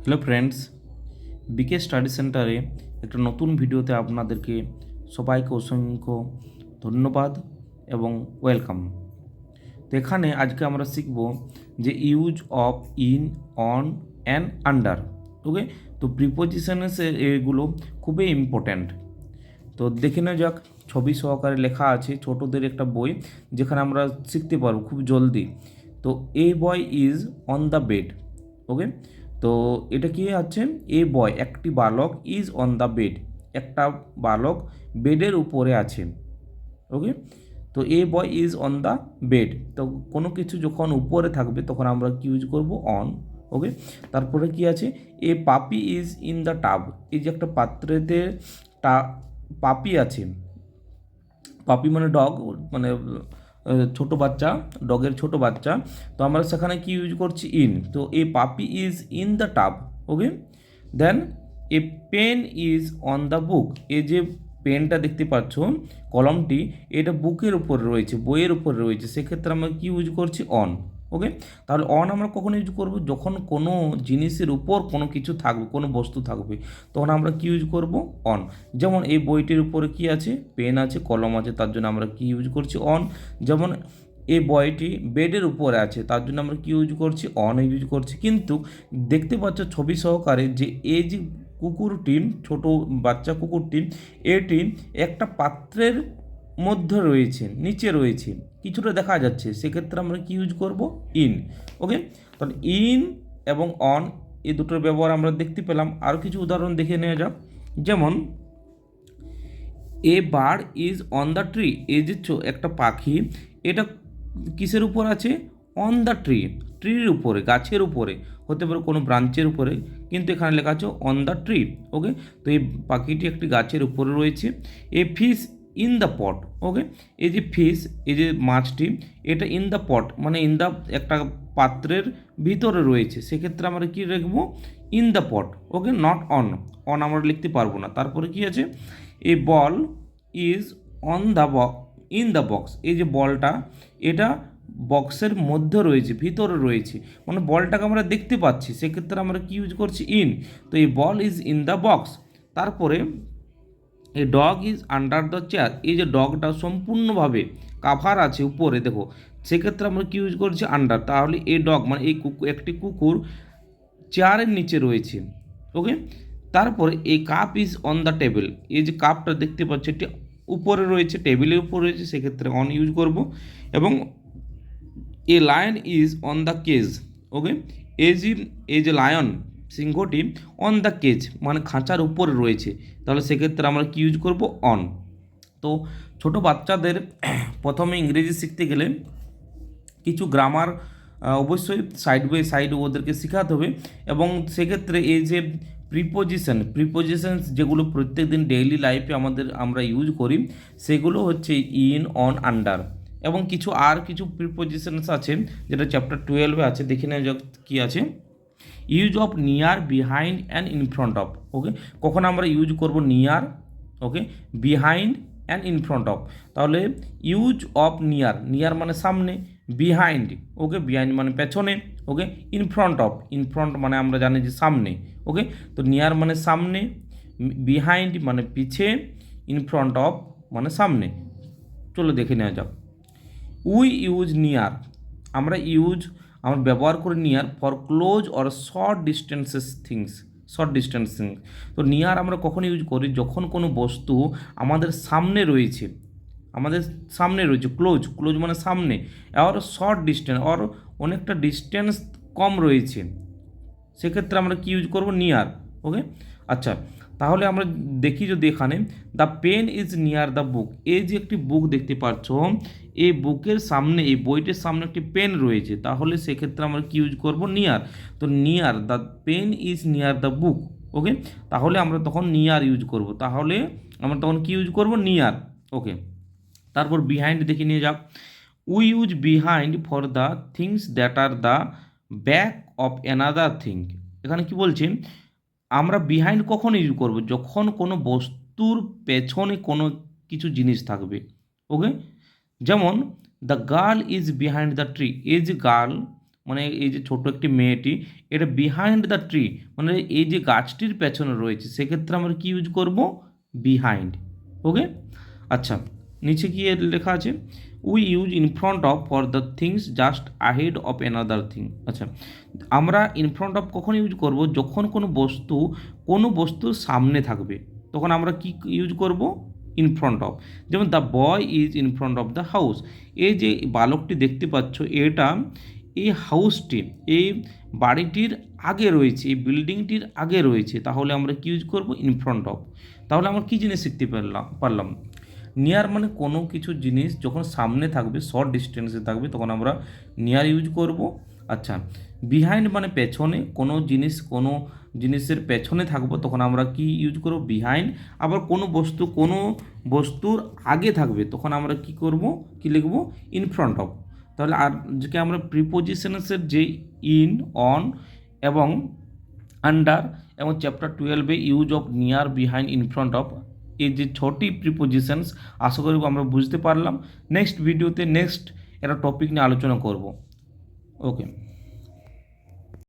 Hello friends, বিকে study সেন্টারে একটা নতুন ভিডিওতে আপনাদেরকে সবাইকে অসংখ্য ধন্যবাদ এবং ওয়েলকাম। তো এখানে আজকে আমরা শিখব যে use of in, on and under. Okay, তো প্রিপোজিশনস এগুলো খুবই ইম্পর্ট্যান্ট। তো দেখে নেওয়া যাক, ছবি সহকারে লেখা আছে, ছোটদের একটা বই যেখানে আমরা শিখতে পারবো খুব জলদি। তো a boy is on the bed. Okay, তো এটা কি আছে, এ বয় একটি বালক, ইজ অন দ্য বেড একটা বালক বেডের উপরে আছে। ওকে, তো a boy is on the bed, তো কোনো কিছু যখন উপরে থাকবে তখন আমরা কি ইউজ করব, অন। ওকে, তারপরে কি আছে, এ puppy is in the tub, এই যে একটা পাত্রেতে টা পাপি আছে, পাপি মানে ডগ, মানে ছোট বাচ্চা, ডগের ছোট বাচ্চা। তো আমরা সেখানে কি ইউজ করছি, ইন। তো a puppy is in the tub. Okay, then a pen is on the book, এই যে পেনটা দেখতে পাচ্ছ, কলমটি, এটা বুকের উপর রয়েছে, বইয়ের উপর রয়েছে, সেক্ষেত্রে আমরা কি ইউজ করছি, অন। ওকে, তাহলে অন আমরা কখন ইউজ করব, যখন কোনো জিনিসের উপর কোনো কিছু থাকবে, কোনো বস্তু থাকবে, তখন আমরা কি ইউজ করব, অন। যেমন এই বইটির উপরে কি আছে, পেন আছে, কলম আছে, তার জন্য আমরা কি ইউজ করছি, অন। যেমন এই বইটি বেডের উপরে আছে, তার জন্য আমরা কি ইউজ করছি, অন ইউজ করছি। কিন্তু দেখতে পাচ্ছ ছবি সহকারে যে এই যে কুকুরটি, ছোট বাচ্চা কুকুরটি, এটি একটা পাত্রের মধ্যে রয়েছে, নিচে রয়েছে, কিছুটা দেখা যাচ্ছে, সেক্ষেত্রে আমরা কি ইউজ করব, ইন। ওকে, তাহলে ইন এবং অন এই দুটোর ব্যবহার আমরা দেখতে পেলাম। আরও কিছু উদাহরণ দেখে নেওয়া যাক। যেমন a bird is on the tree, এই যে একটা পাখি, এটা কিসের উপর আছে, অন দ্য ট্রি, ট্রির উপরে, গাছের উপরে, হতে পারে কোনো ব্রাঞ্চের উপরে, কিন্তু এখানে লেখা আছে অন দ্য ট্রি। ওকে, তো এই পাখিটি একটি গাছের উপরে রয়েছে। A fish in the pot. Okay, এই যে ফিশ, এই যে মাছটি, এটা ইন দ্য পট মানে ইন দ্য একটা পাত্রের ভিতরে রয়েছে, সেক্ষেত্রে আমরা কি লিখবো, in the pot. Okay, not on, on আমরা লিখতে পারবো না। তারপরে কি আছে, a ball is on the in the box, এই যে বলটা, এটা বক্সের মধ্যে রয়েছে, ভিতরে রয়েছে, মানে বলটাকে আমরা দেখতে পাচ্ছি, সেক্ষেত্রে আমরা কি ইউজ করছি, ইন। তো এই বল ইজ ইন দ্য বক্স। তারপরে a dog is under the chair, এই যে ডগটা সম্পূর্ণভাবে কাভার আছে উপরে, দেখো, সেক্ষেত্রে আমরা কি ইউজ করছি, আন্ডার। তাহলে এই ডগ মানে এই একটি কুকুর চেয়ারের নিচে রয়েছে। ওকে, তারপরে এই cup is on the table, এই যে কাপটা দেখতে পাচ্ছি এটি উপরে রয়েছে, টেবিলের উপর রয়েছে, সেক্ষেত্রে অন ইউজ করব। এবং a lion is on the cage. Okay, এই যে লায়ন, সিংহটি, অন দ্য কেজ মানে খাঁচার উপরে রয়েছে, তাহলে সেক্ষেত্রে আমরা কি ইউজ করব, অন। তো ছোট বাচ্চাদের প্রথমে ইংরেজি শিখতে গেলে কিছু গ্রামার অবশ্যই সাইড বাই সাইড ওদেরকে শেখাতে হবে। এবং সেক্ষেত্রে এই যে প্রিপোজিশনস যেগুলো প্রত্যেক দিন ডেইলি লাইফে আমরা ইউজ করি, সেগুলো হচ্ছে ইন, অন, আন্ডার। এবং কিছু প্রিপোজিশনস আছে যেটা চ্যাপ্টার 12 আছে, দেখে নেওয়া যাক কী আছে। Use of near, behind and in front of. Okay, কখন আমরা ইউজ করব near, okay, behind and in front of. তাহলে ইউজ অফ নিয়ার, নিয়ার মানে সামনে, বিহাইন্ড, ওকে, বিহাইন্ড মানে পেছনে, okay, in front of, in front মানে আমরা জানি যে সামনে। ওকে, তো নিয়ার মানে সামনে, বিহাইন্ড মানে পিছে, ইন ফ্রন্ট অফ মানে সামনে। চলো দেখে নেওয়া যাক। উই ইউজ নিয়ার, আমরা ব্যবহার করি near for close or short distances things, short distance things. তো নিয়ার আমরা কখন ইউজ করি, যখন কোনো বস্তু আমাদের সামনে রয়েছে, ক্লোজ, ক্লোজ মানে সামনে, আর শর্ট ডিস্টেন্স, আর অনেকটা ডিস্টেন্স কম রয়েছে, সেক্ষেত্রে আমরা কি ইউজ করব, নিয়ার। ওকে, আচ্ছা, তাহলে আমরা দেখি যদি এখানে the pen is near the book, এই যে একটি বুক দেখতে পাচ্ছ, এই বুকের সামনে, এই বইটির সামনে একটি পেন রয়েছে, তাহলে সেক্ষেত্রে আমরা কি ইউজ করব, নিয়ার। তো near, the pen is near the book. Okay, তাহলে আমরা তখন নিয়ার ইউজ করব, তাহলে আমরা তখন কি ইউজ করব, নিয়ার। ওকে, তারপর বিহাইন্ড দেখে নিয়ে যাক। We use behind for the things that are the back of another thing. এখানে কি বলছি, আমরা বিহাইন্ড কখন ইউজ করব, যখন কোনো বস্তুর পেছনে কোনো কিছু জিনিস থাকবে। ওকে, যেমন the girl is behind the tree, এই যে গার্ল মানে এই যে ছোট একটি মেয়েটি, এটা বিহাইন্ড দ্য ট্রি, মানে এই যে গাছটির পেছনে রয়েছে, সেক্ষেত্রে আমরা কি ইউজ করব? বিহাইন্ড। ওকে, আচ্ছা, নিচে কি লেখা আছে? We use in front of for the things just ahead of another thing. আচ্ছা, আমরা ইন ফ্রন্ট অফ কখন ইউজ করব? যখন কোনো বস্তুর সামনে থাকবে, তখন আমরা কি ইউজ করব? In front of. যেমন the boy is in front of the house, এই যে বালকটি দেখতে পাচ্ছ, এটা এই হাউসটি, এই বাড়িটির আগে রয়েছে, এই বিল্ডিংটির আগে রয়েছে, তাহলে আমরা কি ইউজ করব? In front of. তাহলে আমরা কী জিনিস শিখতে পারলাম? নিয়ার মানে কোনো কিছু জিনিস যখন সামনে থাকবে, শর্ট ডিস্টেন্সে থাকবে, তখন আমরা নিয়ার ইউজ করব। আচ্ছা, বিহাইন্ড মানে পেছনে, কোনো জিনিসের পেছনে থাকবো, তখন আমরা কি ইউজ করব? বিহাইন্ড। আবার কোনো বস্তুর আগে থাকবে, তখন আমরা কি করব? কি লিখব? In front of. তাহলে আর যে আমরা প্রিপোজিশনসের যে ইন, অন এবং আন্ডার এবং চ্যাপ্টার 12-এ use of near, behind, in front of, এই যে 6টি প্রিপোজিশনস, আশা করি আমরা বুঝতে পারলাম। নেক্সট ভিডিওতে নেক্সট একটা টপিক নিয়ে আলোচনা করব। ওকে।